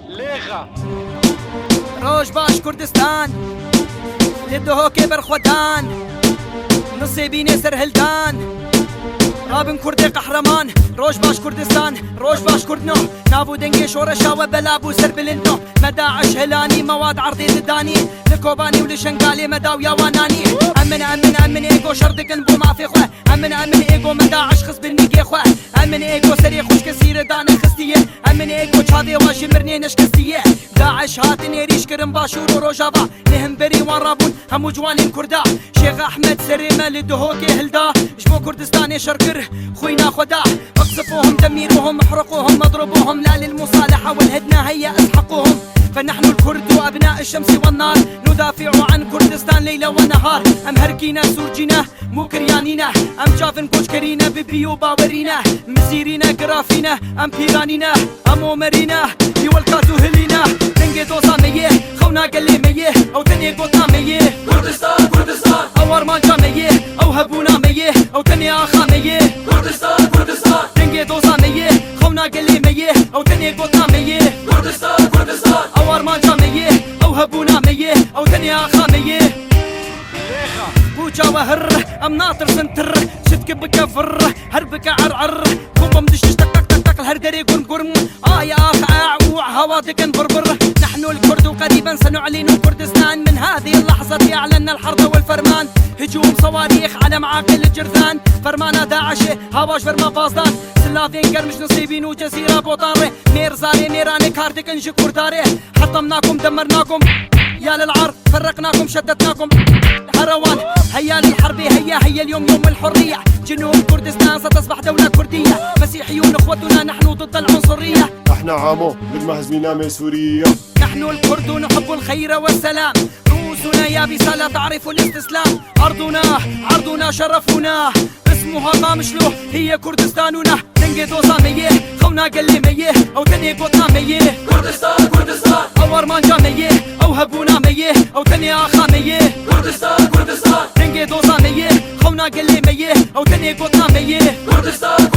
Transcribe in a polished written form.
ليغا روج باش كردستان لدهو كبر خودان نصيبين سر هلدان رابن كردي قهرمان روج باش كردستان روج باش كردنو نابو دنگي شورشا وبلابو سر بلندو مداعش هلاني مواد عرضي دداني لكوباني ولشنقالي مداو يا واناني امن ايقو شردقن بو ما في خواه امن ايقو مداعش خص بالنيقي خواه امن ايقو سري خوش كسير دانا خستيه امن ايقو چاذي واشي مرني نشكستيه داعش هاتني ريش كرم باشور وروجافا لهم بري وارابون همو جوانين كردا شيخ احمد سريمه لدهوكي هلدا جبو كردستاني شركر خوينا خدا اقصفوهم دميروهم احرقوهم اضربوهم لا للمصالحه والهدنه هيا اسحقوهم فنحن الكرد وابناء الشمس والنار ندافع عن كردستان ليلا ونهار ام هركينا سورجينا مو كريانينا ام شافن كوشكرينا ببيو باورينا مسيرينا قرافينا ام بيرانينا ام اومرينا يولكاتو هلينا دنگي دوسا ميه خونا قلي ميه او تني قوطا ميه كردستان كردستان او ارمانجا ميه او هبونا ميه او تني اخا ميه كردستان كردستان دنگي دوسا ميه خونا قلي ميه او تني قوطا ميه كردستان كردستان او ارمانجا ميه او هبونا ميه او تني اخا ميه ليغا بوجا وهر ام ناطر سنتر شتك بكفر هربك عرعر كوبم دش تك تك تك تك الهردري قرم قرم يا اخ اعوع هواتك بربر نحن الكرد وقريبا سنعلن كردستان من هذه اللحظة اعلنا الحرب والفرمان هجوم صواريخ على معاقل الجرذان فرمانة داعش هواش فرما فازدان سلافين قرمش نصيبين وجزيرة بوطاره ميرزاري ميراني كاردك انجي كرداري حطمناكم دمرناكم يا للعرض فرقناكم شددناكم هروان هيا للحرب هيا اليوم يوم الحرية جنوب كردستان ستصبح دولة كردية مسيحيون اخوتنا نحن ضد العنصرية احنا عامو بالمهزمين من سوريا نحن الكرد نحب الخير والسلام رؤوسنا يابسة لا تعرف الاستسلام عرضنا شرفنا اسمها طامشلو هي كردستاننا دنگي دوسا ميه خونا قلي ميه او تني قوطنا ميه كردستان كردستان او ارمانجا ميه او هبونا ميه او تني اخا ميه كردستان كردستان دنگي دوسا ميه خونا قلي ميه او تني قوطنا ميه كردستان